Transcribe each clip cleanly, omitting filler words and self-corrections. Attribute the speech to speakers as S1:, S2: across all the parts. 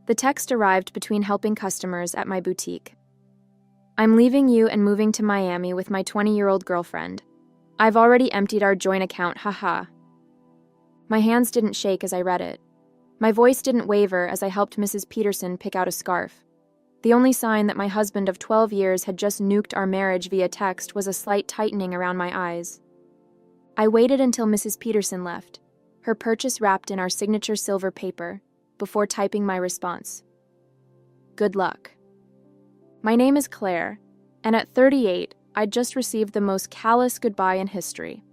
S1: The text arrived between helping customers at my boutique. I'm leaving you and moving to Miami with my 20-year-old girlfriend. I've already emptied our joint account, haha. My hands didn't shake as I read it. My voice didn't waver as I helped Mrs. Peterson pick out a scarf. The only sign that my husband of 12 years had just nuked our marriage via text was a slight tightening around my eyes. I waited until Mrs. Peterson left, her purchase wrapped in our signature silver paper, before typing my response. Good luck. My name is Claire, and at 38, I'd just received the most callous goodbye in history.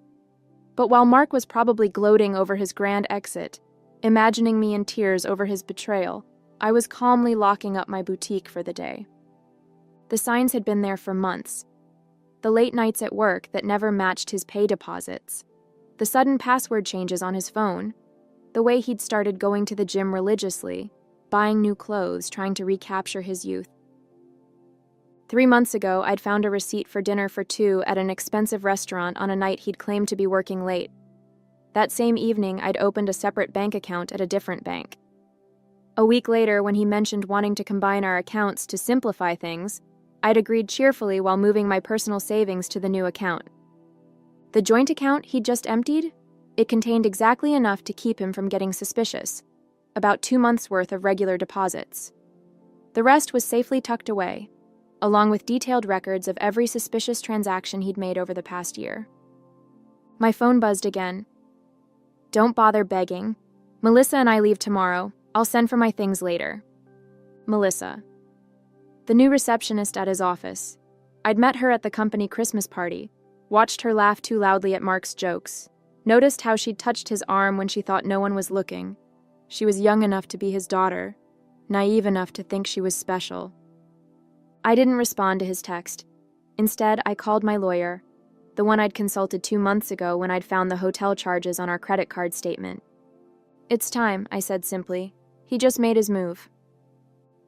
S1: But while Mark was probably gloating over his grand exit, imagining me in tears over his betrayal, I was calmly locking up my boutique for the day. The signs had been there for months. The late nights at work that never matched his pay deposits, the sudden password changes on his phone, the way he'd started going to the gym religiously, buying new clothes, trying to recapture his youth. 3 months ago, I'd found a receipt for dinner for two at an expensive restaurant on a night he'd claimed to be working late. That same evening, I'd opened a separate bank account at a different bank. A week later, when he mentioned wanting to combine our accounts to simplify things, I'd agreed cheerfully while moving my personal savings to the new account. The joint account he'd just emptied? It contained exactly enough to keep him from getting suspicious, about 2 months' worth of regular deposits. The rest was safely tucked away, along with detailed records of every suspicious transaction he'd made over the past year. My phone buzzed again. Don't bother begging. Melissa and I leave tomorrow. I'll send for my things later. Melissa. The new receptionist at his office. I'd met her at the company Christmas party, watched her laugh too loudly at Mark's jokes, noticed how she'd touched his arm when she thought no one was looking. She was young enough to be his daughter, naive enough to think she was special. I didn't respond to his text. Instead, I called my lawyer, the one I'd consulted 2 months ago when I'd found the hotel charges on our credit card statement. It's time, I said simply. He just made his move.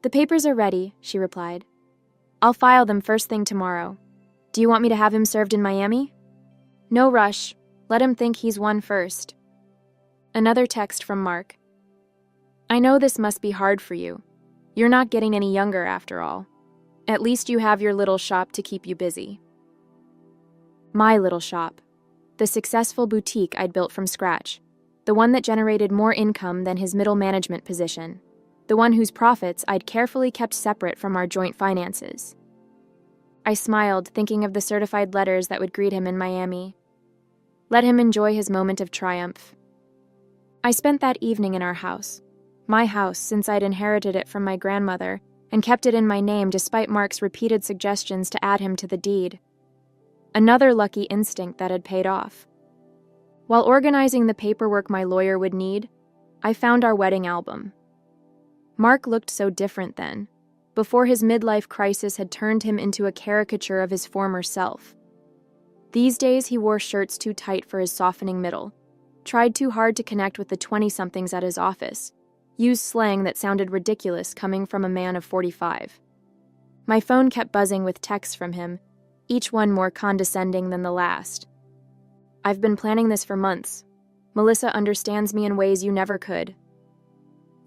S1: The papers are ready, she replied. I'll file them first thing tomorrow. Do you want me to have him served in Miami? No rush. Let him think he's won first. Another text from Mark. I know this must be hard for you. You're not getting any younger after all. At least you have your little shop to keep you busy. My little shop. The successful boutique I'd built from scratch. The one that generated more income than his middle management position. The one whose profits I'd carefully kept separate from our joint finances. I smiled, thinking of the certified letters that would greet him in Miami. Let him enjoy his moment of triumph. I spent that evening in our house. My house, since I'd inherited it from my grandmother, and kept it in my name despite Mark's repeated suggestions to add him to the deed. Another lucky instinct that had paid off. While organizing the paperwork my lawyer would need, I found our wedding album. Mark looked so different then, before his midlife crisis had turned him into a caricature of his former self. These days he wore shirts too tight for his softening middle, tried too hard to connect with the 20-somethings at his office, used slang that sounded ridiculous coming from a man of 45. My phone kept buzzing with texts from him, each one more condescending than the last. I've been planning this for months. Melissa understands me in ways you never could.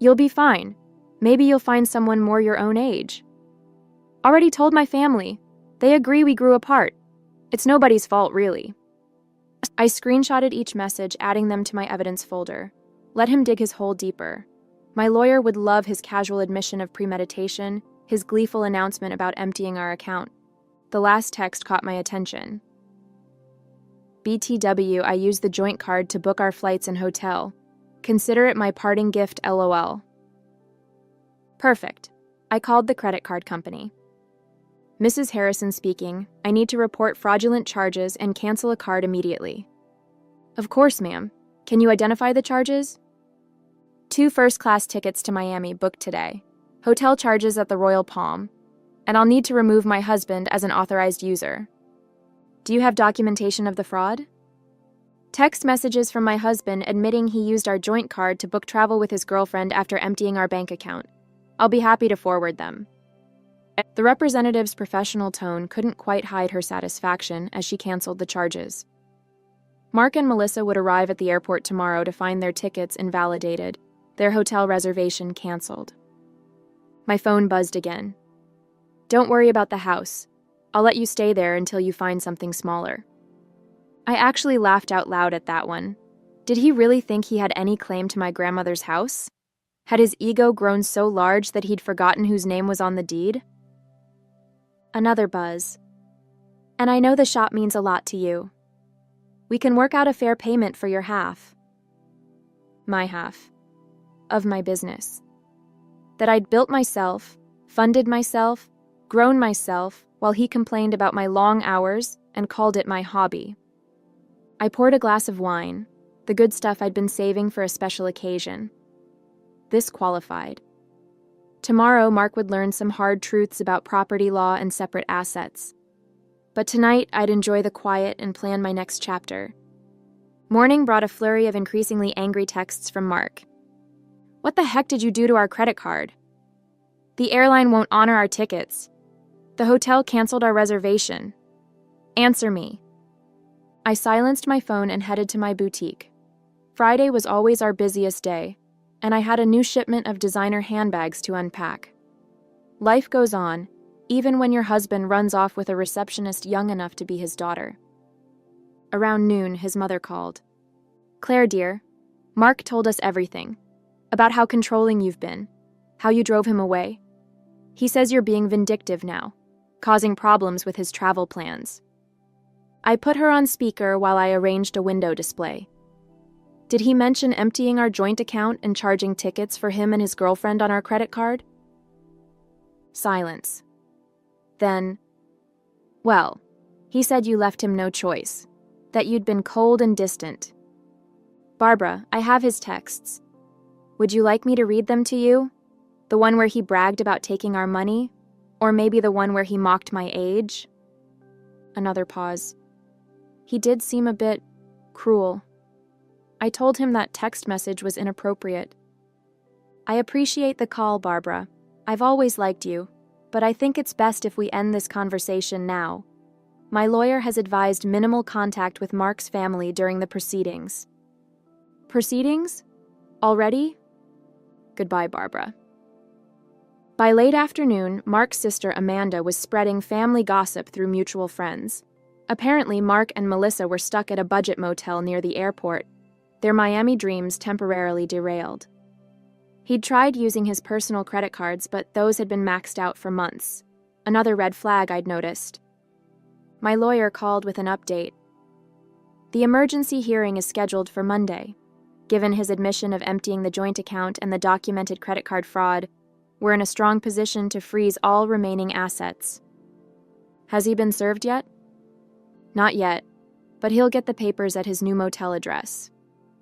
S1: You'll be fine. Maybe you'll find someone more your own age. Already told my family. They agree we grew apart. It's nobody's fault, really. I screenshotted each message, adding them to my evidence folder. Let him dig his hole deeper. My lawyer would love his casual admission of premeditation, his gleeful announcement about emptying our account. The last text caught my attention. BTW, I used the joint card to book our flights and hotel. Consider it my parting gift, LOL. Perfect. I called the credit card company. Mrs. Harrison speaking. I need to report fraudulent charges and cancel a card immediately. Of course, ma'am. Can you identify the charges? 2 first-class tickets to Miami booked today. Hotel charges at the Royal Palm. And I'll need to remove my husband as an authorized user. Do you have documentation of the fraud? Text messages from my husband admitting he used our joint card to book travel with his girlfriend after emptying our bank account. I'll be happy to forward them. The representative's professional tone couldn't quite hide her satisfaction as she canceled the charges. Mark and Melissa would arrive at the airport tomorrow to find their tickets invalidated, their hotel reservation canceled. My phone buzzed again. Don't worry about the house. I'll let you stay there until you find something smaller. I actually laughed out loud at that one. Did he really think he had any claim to my grandmother's house? Had his ego grown so large that he'd forgotten whose name was on the deed? Another buzz. And I know the shop means a lot to you. We can work out a fair payment for your half. My half. Of my business. That I'd built myself, funded myself, grown myself, while he complained about my long hours and called it my hobby. I poured a glass of wine, the good stuff I'd been saving for a special occasion. This qualified. Tomorrow, Mark would learn some hard truths about property law and separate assets. But tonight, I'd enjoy the quiet and plan my next chapter. Morning brought a flurry of increasingly angry texts from Mark. What the heck did you do to our credit card? The airline won't honor our tickets. The hotel canceled our reservation. Answer me. I silenced my phone and headed to my boutique. Friday was always our busiest day, and I had a new shipment of designer handbags to unpack. Life goes on, even when your husband runs off with a receptionist young enough to be his daughter. Around noon, his mother called. Claire, dear, Mark told us everything. About how controlling you've been, how you drove him away. He says you're being vindictive now, causing problems with his travel plans. I put her on speaker while I arranged a window display. Did he mention emptying our joint account and charging tickets for him and his girlfriend on our credit card? Silence. Then, well, he said you left him no choice, that you'd been cold and distant. Barbara, I have his texts. Would you like me to read them to you? The one where he bragged about taking our money? Or maybe the one where he mocked my age? Another pause. He did seem a bit cruel. I told him that text message was inappropriate. I appreciate the call, Barbara. I've always liked you, but I think it's best if we end this conversation now. My lawyer has advised minimal contact with Mark's family during the proceedings. Proceedings? Already? Goodbye, Barbara. By late afternoon, Mark's sister Amanda was spreading family gossip through mutual friends. Apparently, Mark and Melissa were stuck at a budget motel near the airport, their Miami dreams temporarily derailed. He'd tried using his personal credit cards, but those had been maxed out for months. Another red flag I'd noticed. My lawyer called with an update. The emergency hearing is scheduled for Monday. Given his admission of emptying the joint account and the documented credit card fraud, we're in a strong position to freeze all remaining assets. Has he been served yet? Not yet, but he'll get the papers at his new motel address.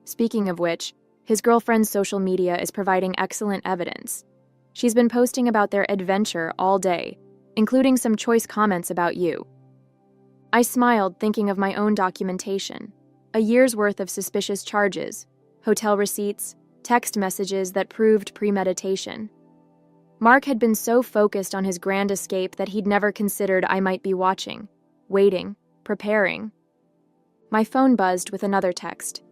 S1: Speaking of which, his girlfriend's social media is providing excellent evidence. She's been posting about their adventure all day, including some choice comments about you. I smiled, thinking of my own documentation. A year's worth of suspicious charges, hotel receipts, text messages that proved premeditation. Mark had been so focused on his grand escape that he'd never considered I might be watching, waiting, preparing. My phone buzzed with another text.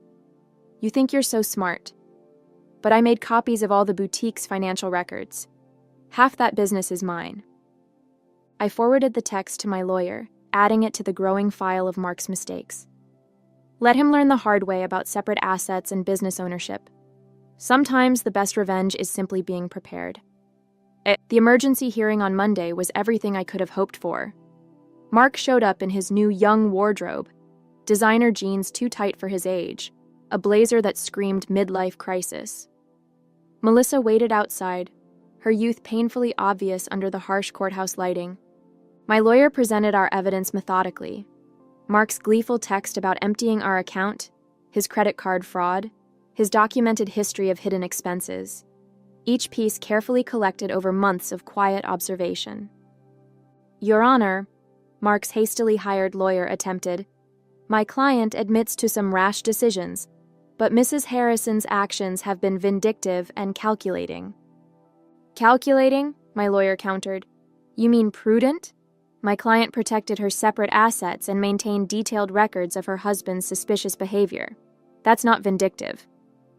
S1: You think you're so smart. But I made copies of all the boutique's financial records. Half that business is mine. I forwarded the text to my lawyer, adding it to the growing file of Mark's mistakes. Let him learn the hard way about separate assets and business ownership. Sometimes the best revenge is simply being prepared. The emergency hearing on Monday was everything I could have hoped for. Mark showed up in his new young wardrobe, designer jeans too tight for his age, a blazer that screamed midlife crisis. Melissa waited outside, her youth painfully obvious under the harsh courthouse lighting. My lawyer presented our evidence methodically. Mark's gleeful text about emptying our account, his credit card fraud, his documented history of hidden expenses. Each piece carefully collected over months of quiet observation. Your Honor, Mark's hastily hired lawyer attempted, my client admits to some rash decisions, but Mrs. Harrison's actions have been vindictive and calculating. Calculating? My lawyer countered. You mean prudent? My client protected her separate assets and maintained detailed records of her husband's suspicious behavior. That's not vindictive.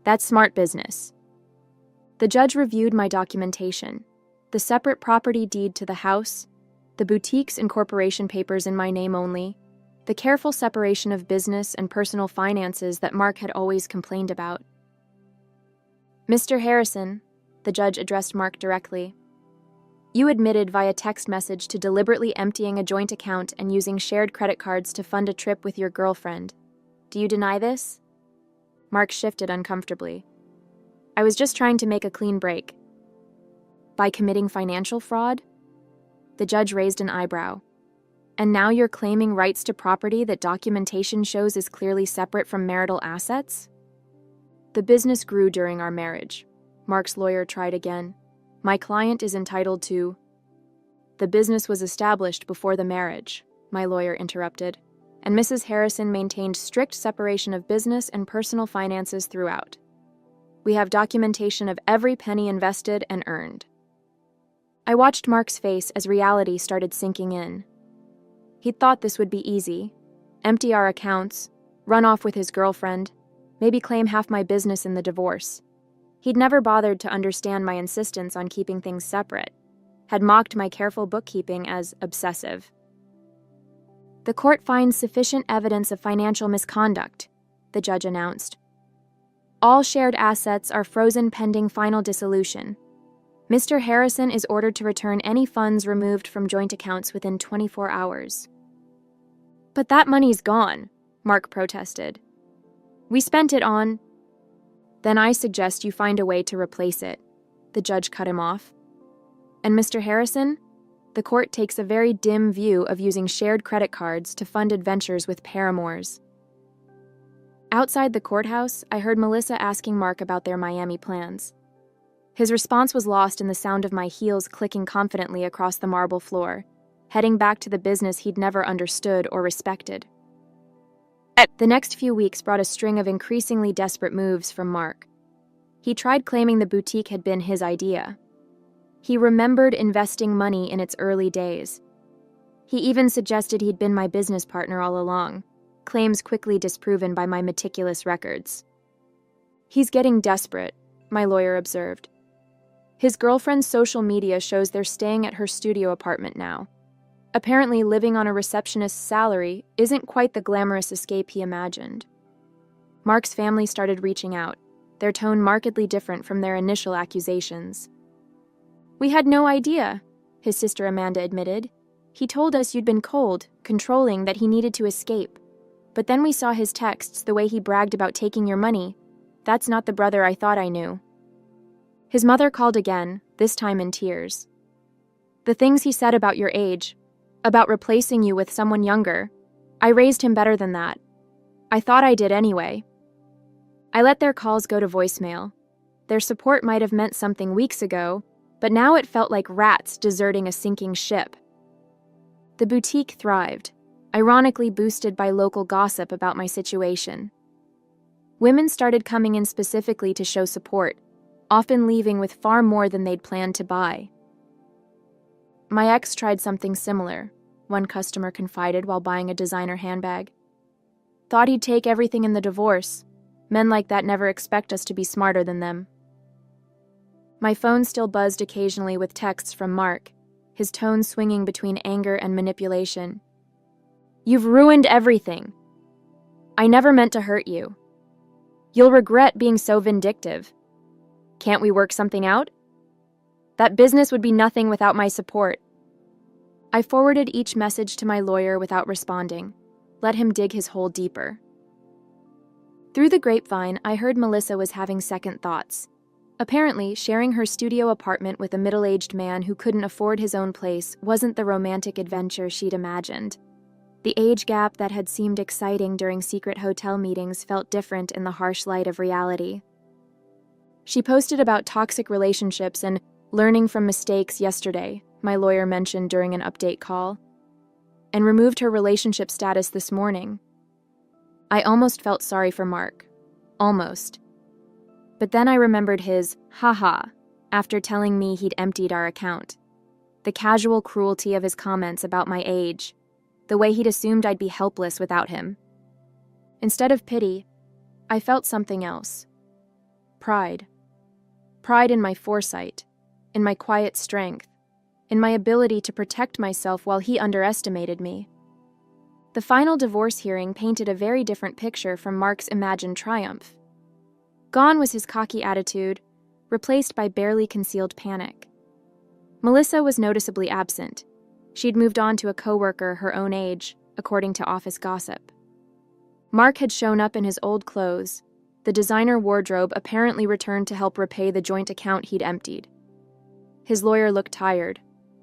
S1: That's smart business. The judge reviewed my documentation. The separate property deed to the house, the boutique's incorporation papers in my name only, the careful separation of business and personal finances that Mark had always complained about. Mr. Harrison, the judge addressed Mark directly, you admitted via text message to deliberately emptying a joint account and using shared credit cards to fund a trip with your girlfriend. Do you deny this? Mark shifted uncomfortably. I was just trying to make a clean break. By committing financial fraud? The judge raised an eyebrow. And now you're claiming rights to property that documentation shows is clearly separate from marital assets? The business grew during our marriage. Mark's lawyer tried again. My client is entitled to... The business was established before the marriage, my lawyer interrupted, and Mrs. Harrison maintained strict separation of business and personal finances throughout. We have documentation of every penny invested and earned. I watched Mark's face as reality started sinking in. He'd thought this would be easy. Empty our accounts, run off with his girlfriend, maybe claim half my business in the divorce. He'd never bothered to understand my insistence on keeping things separate, had mocked my careful bookkeeping as obsessive. The court finds sufficient evidence of financial misconduct, the judge announced. All shared assets are frozen pending final dissolution. Mr. Harrison is ordered to return any funds removed from joint accounts within 24 hours. But that money's gone, Mark protested. We spent it on... Then I suggest you find a way to replace it, the judge cut him off. And Mr. Harrison, the court takes a very dim view of using shared credit cards to fund adventures with paramours. Outside the courthouse, I heard Melissa asking Mark about their Miami plans. His response was lost in the sound of my heels clicking confidently across the marble floor, heading back to the business he'd never understood or respected. The next few weeks brought a string of increasingly desperate moves from Mark. He tried claiming the boutique had been his idea. He remembered investing money in its early days. He even suggested he'd been my business partner all along, claims quickly disproven by my meticulous records. He's getting desperate, my lawyer observed. His girlfriend's social media shows they're staying at her studio apartment now. Apparently, living on a receptionist's salary isn't quite the glamorous escape he imagined. Mark's family started reaching out, their tone markedly different from their initial accusations. We had no idea, his sister Amanda admitted. He told us you'd been cold, controlling, that he needed to escape. But then we saw his texts, the way he bragged about taking your money. That's not the brother I thought I knew. His mother called again, this time in tears. The things he said about your age, about replacing you with someone younger, I raised him better than that. I thought I did anyway. I let their calls go to voicemail. Their support might have meant something weeks ago, but now it felt like rats deserting a sinking ship. The boutique thrived, ironically boosted by local gossip about my situation. Women started coming in specifically to show support, often leaving with far more than they'd planned to buy. My ex tried something similar, one customer confided while buying a designer handbag. Thought he'd take everything in the divorce. Men like that never expect us to be smarter than them. My phone still buzzed occasionally with texts from Mark, his tone swinging between anger and manipulation. You've ruined everything. I never meant to hurt you. You'll regret being so vindictive. Can't we work something out? That business would be nothing without my support. I forwarded each message to my lawyer without responding, let him dig his hole deeper. Through the grapevine, I heard Melissa was having second thoughts. Apparently, sharing her studio apartment with a middle-aged man who couldn't afford his own place wasn't the romantic adventure she'd imagined. The age gap that had seemed exciting during secret hotel meetings felt different in the harsh light of reality. She posted about toxic relationships and learning from mistakes yesterday, my lawyer mentioned during an update call, and removed her relationship status this morning. I almost felt sorry for Mark. Almost. But then I remembered his haha after telling me he'd emptied our account. The casual cruelty of his comments about my age, the way he'd assumed I'd be helpless without him. Instead of pity, I felt something else. Pride. Pride in my foresight, in my quiet strength, in my ability to protect myself while he underestimated me. The final divorce hearing painted a very different picture from Mark's imagined triumph. Gone was his cocky attitude, replaced by barely concealed panic. Melissa was noticeably absent. She'd moved on to a coworker her own age, according to office gossip. Mark had shown up in his old clothes, the designer wardrobe apparently returned to help repay the joint account he'd emptied. His lawyer looked tired,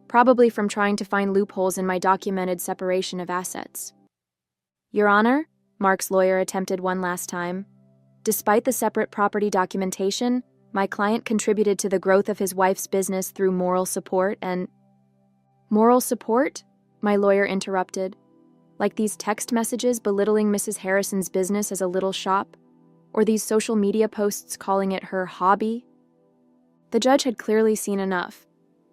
S1: probably from trying to find loopholes in my documented separation of assets. Your Honor, Mark's lawyer attempted one last time. Despite the separate property documentation, my client contributed to the growth of his wife's business through moral support and... Moral support? My lawyer interrupted. Like these text messages belittling Mrs. Harrison's business as a little shop? Or these social media posts calling it her hobby? The judge had clearly seen enough.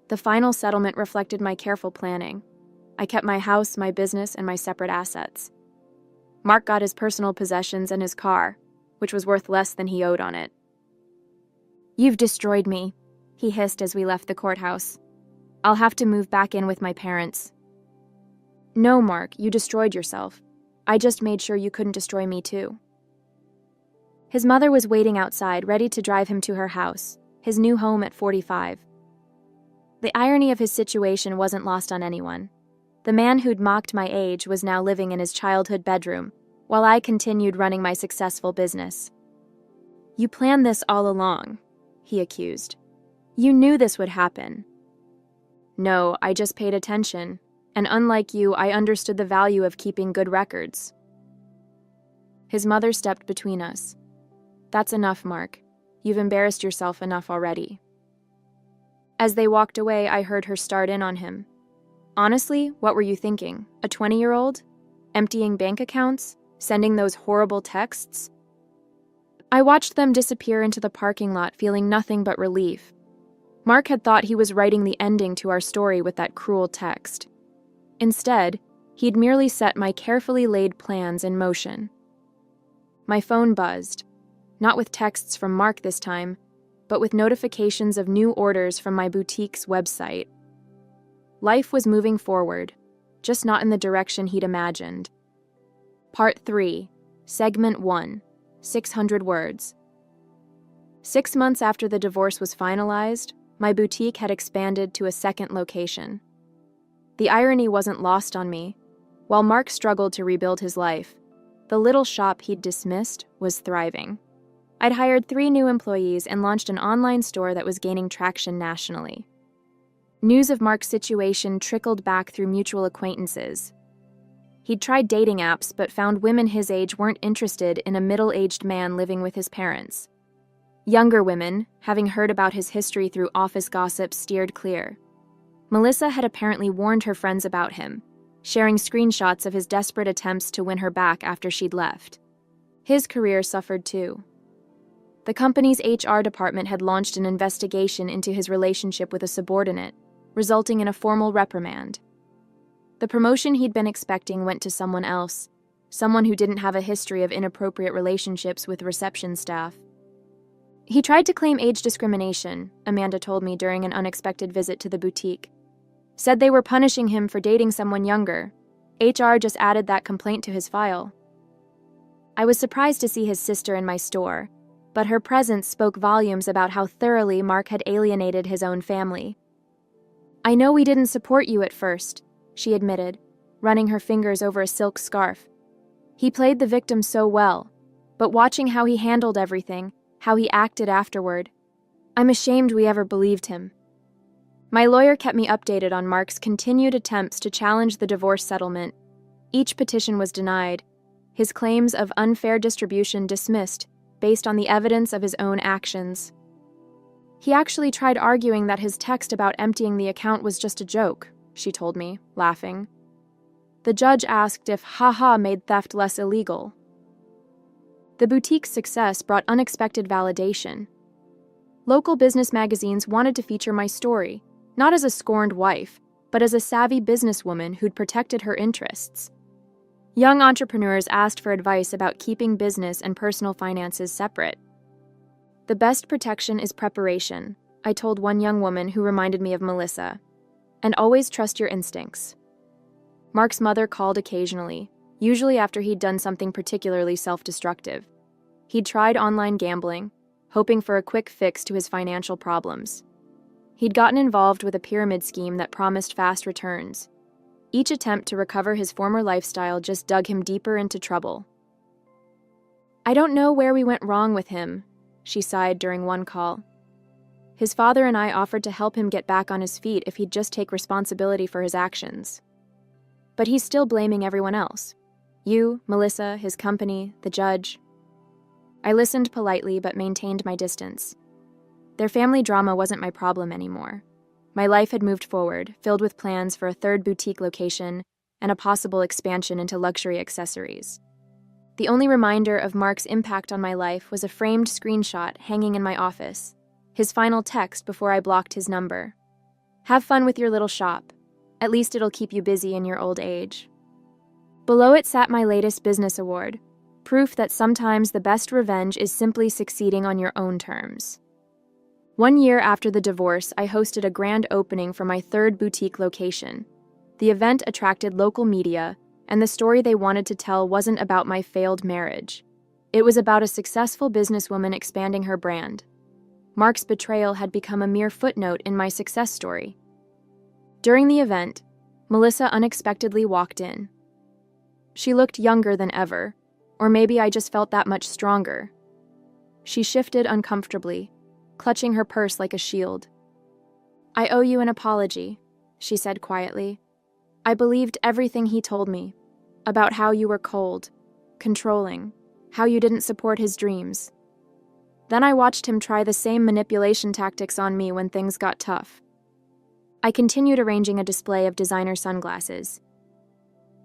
S1: The final settlement reflected my careful planning. I kept my house, my business, and my separate assets. Mark got his personal possessions and his car, which was worth less than he owed on it. You've destroyed me, he hissed as we left the courthouse. I'll have to move back in with my parents. No, Mark, you destroyed yourself. I just made sure you couldn't destroy me too. His mother was waiting outside, ready to drive him to her house, his new home at 45. The irony of his situation wasn't lost on anyone. The man who'd mocked my age was now living in his childhood bedroom, while I continued running my successful business. You planned this all along, he accused. You knew this would happen. No, I just paid attention, and unlike you, I understood the value of keeping good records. His mother stepped between us. That's enough, Mark. You've embarrassed yourself enough already. As they walked away, I heard her start in on him. Honestly, what were you thinking? A 20-year-old? Emptying bank accounts? Sending those horrible texts? I watched them disappear into the parking lot, feeling nothing but relief. Mark had thought he was writing the ending to our story with that cruel text. Instead, he'd merely set my carefully laid plans in motion. My phone buzzed, not with texts from Mark this time, but with notifications of new orders from my boutique's website. Life was moving forward, just not in the direction he'd imagined. Part 3, Segment 1, 600 words. 6 months after the divorce was finalized, my boutique had expanded to a second location. The irony wasn't lost on me. While Mark struggled to rebuild his life, the little shop he'd dismissed was thriving. I'd hired 3 new employees and launched an online store that was gaining traction nationally. News of Mark's situation trickled back through mutual acquaintances. He'd tried dating apps but found women his age weren't interested in a middle-aged man living with his parents. Younger women, having heard about his history through office gossip, steered clear. Melissa had apparently warned her friends about him, sharing screenshots of his desperate attempts to win her back after she'd left. His career suffered too. The company's HR department had launched an investigation into his relationship with a subordinate, resulting in a formal reprimand. The promotion he'd been expecting went to someone else, someone who didn't have a history of inappropriate relationships with reception staff. He tried to claim age discrimination, Amanda told me during an unexpected visit to the boutique. Said they were punishing him for dating someone younger. HR just added that complaint to his file. I was surprised to see his sister in my store, but her presence spoke volumes about how thoroughly Mark had alienated his own family. I know we didn't support you at first, she admitted, running her fingers over a silk scarf. He played the victim so well, but watching how he handled everything, how he acted afterward, I'm ashamed we ever believed him. My lawyer kept me updated on Mark's continued attempts to challenge the divorce settlement. Each petition was denied, his claims of unfair distribution dismissed, based on the evidence of his own actions. He actually tried arguing that his text about emptying the account was just a joke, she told me, laughing. The judge asked if haha made theft less illegal. The boutique's success brought unexpected validation. Local business magazines wanted to feature my story, not as a scorned wife, but as a savvy businesswoman who'd protected her interests. Young entrepreneurs asked for advice about keeping business and personal finances separate. The best protection is preparation, I told one young woman who reminded me of Melissa. And always trust your instincts. Mark's mother called occasionally, usually after he'd done something particularly self-destructive. He'd tried online gambling, hoping for a quick fix to his financial problems. He'd gotten involved with a pyramid scheme that promised fast returns. Each attempt to recover his former lifestyle just dug him deeper into trouble. I don't know where we went wrong with him, she sighed during one call. His father and I offered to help him get back on his feet if he'd just take responsibility for his actions. But he's still blaming everyone else. You, Melissa, his company, the judge. I listened politely but maintained my distance. Their family drama wasn't my problem anymore. My life had moved forward, filled with plans for a third boutique location and a possible expansion into luxury accessories. The only reminder of Mark's impact on my life was a framed screenshot hanging in my office, his final text before I blocked his number. Have fun with your little shop. At least it'll keep you busy in your old age. Below it sat my latest business award, proof that sometimes the best revenge is simply succeeding on your own terms. 1 year after the divorce, I hosted a grand opening for my third boutique location. The event attracted local media, and the story they wanted to tell wasn't about my failed marriage. It was about a successful businesswoman expanding her brand. Mark's betrayal had become a mere footnote in my success story. During the event, Melissa unexpectedly walked in. She looked younger than ever, or maybe I just felt that much stronger. She shifted uncomfortably, clutching her purse like a shield. I owe you an apology, she said quietly. I believed everything he told me, about how you were cold, controlling, how you didn't support his dreams. Then I watched him try the same manipulation tactics on me when things got tough. I continued arranging a display of designer sunglasses.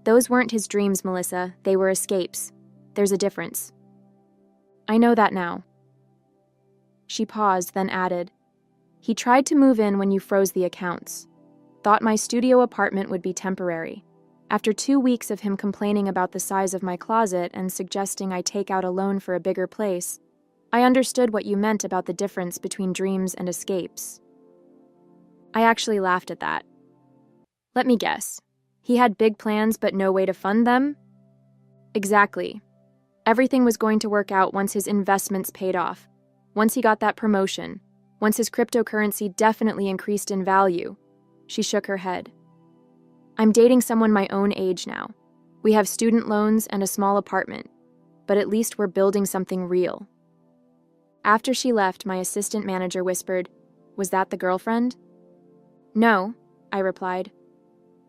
S1: Those weren't his dreams, Melissa. They were escapes. There's a difference. I know that now. She paused, then added, He tried to move in when you froze the accounts. Thought my studio apartment would be temporary. After 2 weeks of him complaining about the size of my closet and suggesting I take out a loan for a bigger place, I understood what you meant about the difference between dreams and escapes. I actually laughed at that. Let me guess. He had big plans but no way to fund them? Exactly. Everything was going to work out once his investments paid off, once he got that promotion, once his cryptocurrency definitely increased in value. She shook her head. I'm dating someone my own age now. We have student loans and a small apartment, but at least we're building something real. After she left, my assistant manager whispered, Was that the girlfriend? No, I replied.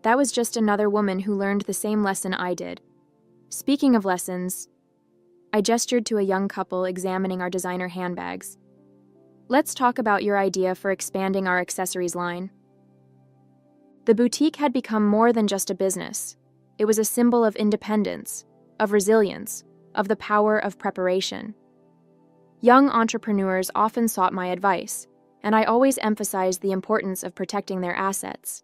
S1: That was just another woman who learned the same lesson I did. Speaking of lessons, I gestured to a young couple examining our designer handbags. Let's talk about your idea for expanding our accessories line. The boutique had become more than just a business. It was a symbol of independence, of resilience, of the power of preparation. Young entrepreneurs often sought my advice, and I always emphasized the importance of protecting their assets.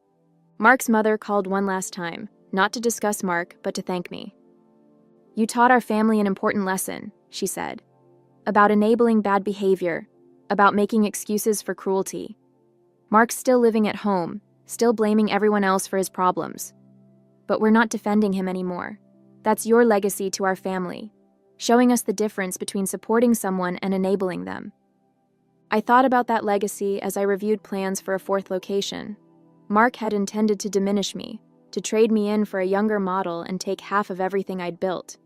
S1: Mark's mother called one last time, not to discuss Mark, but to thank me. You taught our family an important lesson, she said, about enabling bad behavior, about making excuses for cruelty. Mark's still living at home, still blaming everyone else for his problems. But we're not defending him anymore. That's your legacy to our family, showing us the difference between supporting someone and enabling them. I thought about that legacy as I reviewed plans for a fourth location. Mark had intended to diminish me, to trade me in for a younger model and take half of everything I'd built.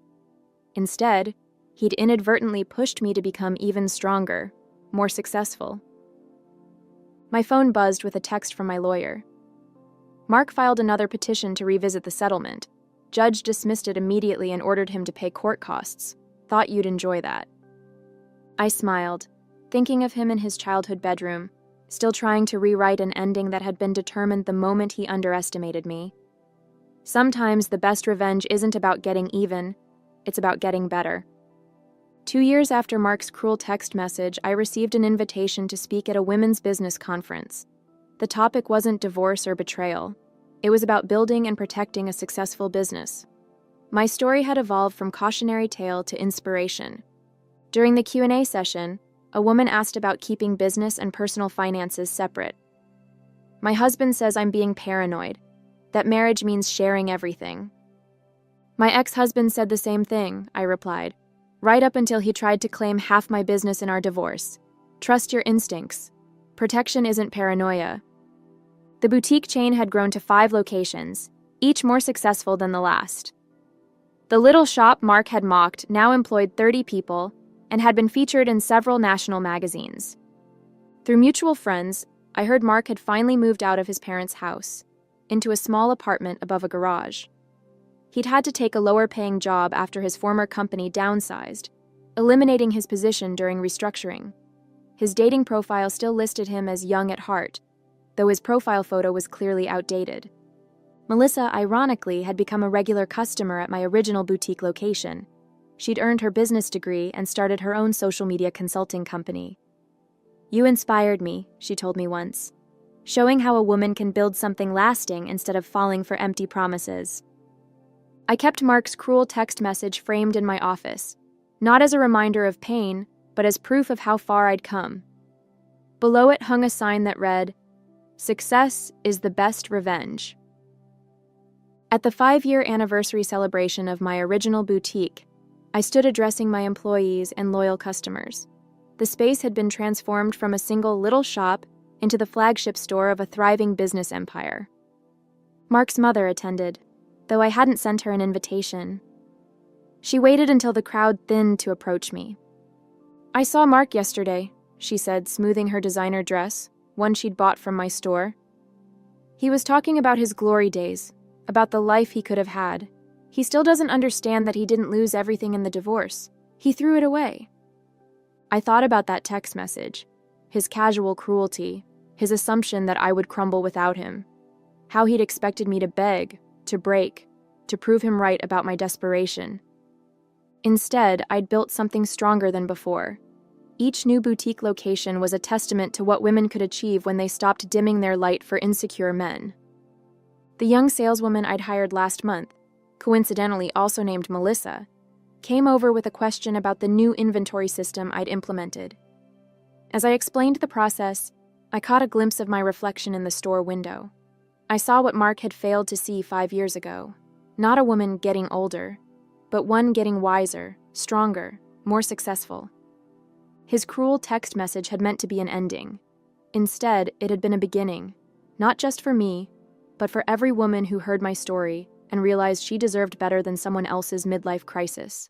S1: Instead, he'd inadvertently pushed me to become even stronger, more successful. My phone buzzed with a text from my lawyer. Mark filed another petition to revisit the settlement. Judge dismissed it immediately and ordered him to pay court costs. Thought you'd enjoy that. I smiled, thinking of him in his childhood bedroom, still trying to rewrite an ending that had been determined the moment he underestimated me. Sometimes the best revenge isn't about getting even, it's about getting better. 2 years after Mark's cruel text message, I received an invitation to speak at a women's business conference. The topic wasn't divorce or betrayal. It was about building and protecting a successful business. My story had evolved from cautionary tale to inspiration. During the Q&A session, A woman asked about keeping business and personal finances separate. My husband says I'm being paranoid, that marriage means sharing everything. My ex-husband said the same thing, I replied, right up until he tried to claim half my business in our divorce. Trust your instincts. Protection isn't paranoia. The boutique chain had grown to 5 locations, each more successful than the last. The little shop Mark had mocked now employed 30 people and had been featured in several national magazines. Through mutual friends, I heard Mark had finally moved out of his parents' house, into a small apartment above a garage. He'd had to take a lower-paying job after his former company downsized, eliminating his position during restructuring. His dating profile still listed him as young at heart, though his profile photo was clearly outdated. Melissa, ironically, had become a regular customer at my original boutique location. She'd earned her business degree and started her own social media consulting company. "You inspired me," she told me once, showing how a woman can build something lasting instead of falling for empty promises. I kept Mark's cruel text message framed in my office, not as a reminder of pain, but as proof of how far I'd come. Below it hung a sign that read, "Success is the best revenge." At the 5-year anniversary celebration of my original boutique, I stood addressing my employees and loyal customers. The space had been transformed from a single little shop into the flagship store of a thriving business empire. Mark's mother attended, though I hadn't sent her an invitation. She waited until the crowd thinned to approach me. "I saw Mark yesterday," she said, smoothing her designer dress, one she'd bought from my store. "He was talking about his glory days, about the life he could have had. He still doesn't understand that he didn't lose everything in the divorce. He threw it away." I thought about that text message, his casual cruelty, his assumption that I would crumble without him, how he'd expected me to beg, to break, to prove him right about my desperation. Instead, I'd built something stronger than before. Each new boutique location was a testament to what women could achieve when they stopped dimming their light for insecure men. The young saleswoman I'd hired last month, coincidentally also named Melissa, came over with a question about the new inventory system I'd implemented. As I explained the process, I caught a glimpse of my reflection in the store window. I saw what Mark had failed to see 5 years ago. Not a woman getting older, but one getting wiser, stronger, more successful. His cruel text message had meant to be an ending. Instead, it had been a beginning, not just for me, but for every woman who heard my story and realized she deserved better than someone else's midlife crisis.